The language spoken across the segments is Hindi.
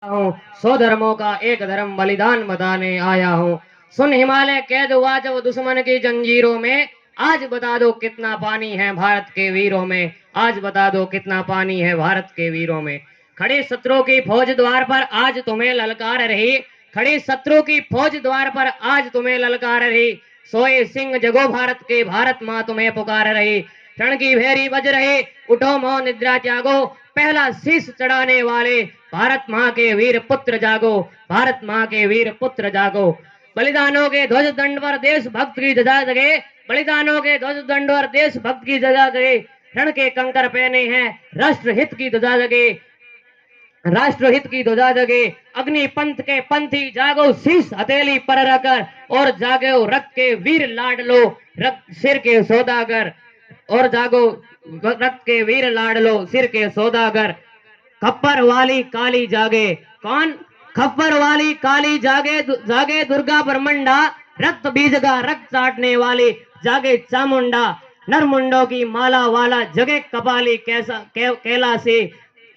हूँ। 100 धर्मों का एक धर्म बलिदान बताने आया हूँ। सुन हिमालय कैद हुआ जब दुश्मन की जंजीरों में, आज बता दो कितना पानी है भारत के वीरों में, आज बता दो कितना पानी है भारत के वीरों में। खड़ी शत्रु की फौज द्वार पर आज तुम्हें ललकार रही, खड़ी शत्रु की फौज द्वार पर आज तुम्हें ललकार रही। सोए सिंह जगो भारत के, भारत माँ तुम्हें पुकार रही। क्षण की भेरी बज रही, उठो मोह निद्रा त्यागो, पहला शीश चढ़ाने वाले भारत माँ के वीर पुत्र जागो, भारत माँ के वीर पुत्र जागो। बलिदानों के ध्वज दंड पर देश भक्त की ध्वजा जगे, बलिदानों के ध्वज दंड पर देश भक्त की ध्वजा जगे। रण के कंकर पहने हैं, राष्ट्र हित की ध्वजा जगे, राष्ट्रहित की ध्वजा जगे। अग्नि पंथ के पंथी जागो, शीश हथेली पर रखकर, और जागो रक्त के वीर लाडलो, रक्त सिर के सौदागर, और जागो रक्त के वीर लाडलो सिर के सौदागर। खप्पर वाली काली जागे, कौन? खप्पर वाली काली जागे, जागे दुर्गा ब्रह्मंडा, रक्त बीज का रक्त चाटने वाली जागे चामुंडा। नरमुंडों की माला वाला जगे कपाली कैसा कैलाशी,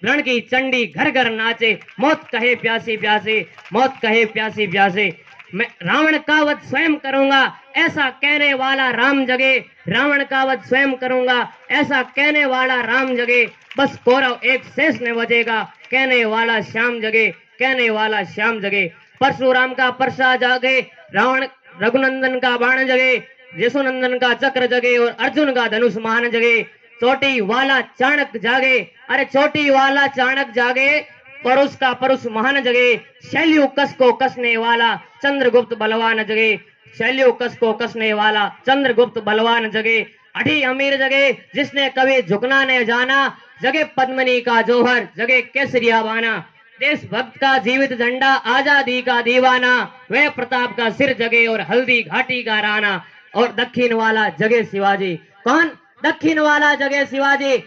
रण की चंडी घर घर नाचे, मौत कहे प्यासी प्यासी, मौत कहे प्यासी प्यासी। मैं रावण का वध स्वयं करूंगा, ऐसा कहने वाला राम जगे, रावण का वध स्वयं करूंगा, ऐसा कहने वाला राम जगे। बस कौरव एक शेष ने बचेगा, कहने वाला श्याम जगे, कहने वाला श्याम जगे। परशुराम का परसा जागे, रावण रघुनंदन का बाण जगे, यशुनंदन का चक्र जगे, और अर्जुन का धनुष मान जगे। चोटी वाला चाणक जागे, अरे चोटी वाला चाणक जागे, परुष का परुष महान जगे। शैल्यूकस को कसने वाला चंद्रगुप्त बलवान जगे, शैल्यूकस को कसने वाला चंद्रगुप्त बलवान जगे। अठी अमीर जगे, जिसने कभी झुकना न जाना, जगे पद्मनी का जौहर, जगे केसरिया बाना। देशभक्त का जीवित झंडा, आजादी का दीवाना, वह प्रताप का सिर जगे, और हल्दी घाटी का राणा। और दक्षिण वाला जगे शिवाजी, कौन? दक्षिण वाला जगे शिवाजी,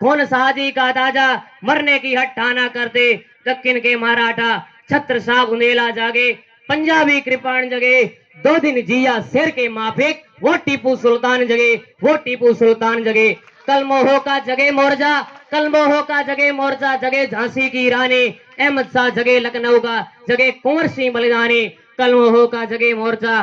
कौन शाहजी का ताजा, मरने की हट ठाना करते। दक्षिण के मराठा छत्र साहब बुंदेला जागे, पंजाबी कृपाण जगे, 2 दिन जिया शेर के माफिक, वो टीपू सुल्तान जगे, वो टीपू सुल्तान जगे। कलमोहो का जगे मोर्चा, कलमोहो का जगे मोर्चा, जगे झांसी की रानी। अहमद शाह जगे लखनऊ का, जगे कुंवर सिंह बलिदानी। कलमोहो का जगे मोर्चा,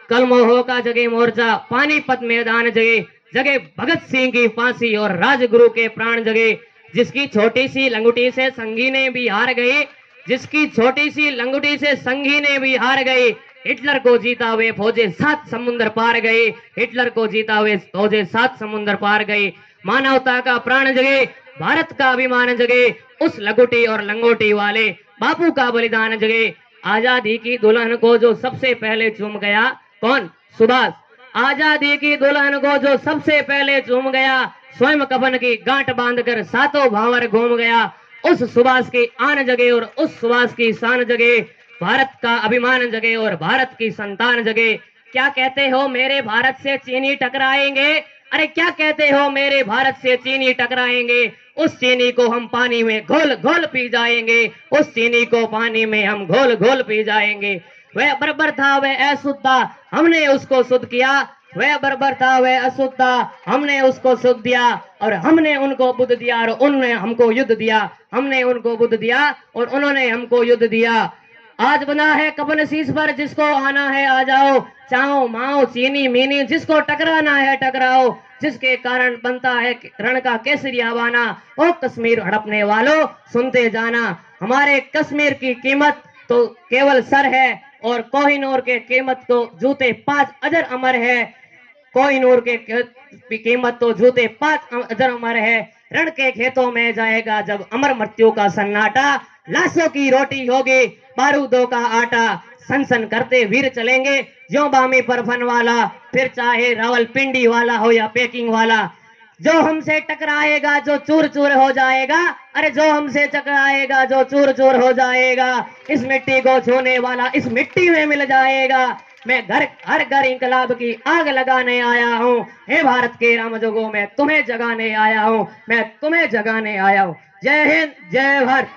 कलमोहो का जगे मोर्चा, पानीपत मैदान जगे, जगे भगत सिंह की फांसी, और राजगुरु के प्राण जगे। जिसकी छोटी सी लंगुटी से संगी ने भी हार गई, जिसकी छोटी सी लंगुटी से संगी ने भी हार गई। हिटलर को जीता हुए फौजे 7 समुद्र पार गई, हिटलर को जीता हुए फौजे 7 समुद्र पार गई। मानवता का प्राण जगे, भारत का अभिमान जगे, उस लंगुटी और लंगोटी वाले बापू का बलिदान जगे। आजादी की दुल्हन को जो सबसे पहले चूम गया, कौन? सुभाष। आजादी की दुल्हन को जो सबसे पहले चूम गया, स्वयं कफन की गांठ बांधकर सातों भावर घूम गया। उस सुभाष की आन जगे, और उस सुभाष की शान जगे। भारत का अभिमान जगे, और भारत की संतान जगे। क्या कहते हो मेरे भारत से चीनी टकराएंगे, अरे क्या कहते हो मेरे भारत से चीनी टकराएंगे। उस चीनी को हम पानी में घोल घोल पी जाएंगे, उस चीनी को पानी में हम घोल घोल पी जाएंगे। वह बर्बर था वह अशुद्ध था, हमने उसको शुद्ध किया, वह बर्बर था वह अशुद्ध था, हमने उसको शुद्ध दिया, और हमने उनको बुद्ध दिया, और उन्होंने हमको युद्ध दिया। हमने उनको बुद्ध दिया, और उन्होंने हमको युद्ध दिया। आज बना है कफन शीश पर, जिसको आना है आ जाओ, चाओ माओ चीनी मीनी, जिसको टकराना है टकराओ, जिसके कारण बनता है रण का केसरिया बाना। ओ कश्मीर हड़पने वालों सुनते जाना, हमारे कश्मीर की कीमत तो केवल सर है, और कोहिनूर के कीमत तो जूते 5 अजर अमर है। कोहिनूर के कीमत तो जूते 5 अजर अमर है। रण के खेतों में जाएगा जब अमर मृत्यु का सन्नाटा, लाशों की रोटी होगी बारूदों का आटा। सन सन करते वीर चलेंगे ज्यों बामी पर फन वाला, फिर चाहे रावलपिंडी वाला हो या पेकिंग वाला। जो हमसे टकराएगा जो चूर चूर हो जाएगा, अरे जो हमसे टकराएगा जो चूर चूर हो जाएगा। इस मिट्टी को छूने वाला इस मिट्टी में मिल जाएगा। मैं हर घर इंकलाब की आग लगाने आया हूँ, हे भारत के रामजोगो मैं तुम्हें जगाने आया हूँ, मैं तुम्हें जगाने आया हूँ। जय हिंद, जय भारत।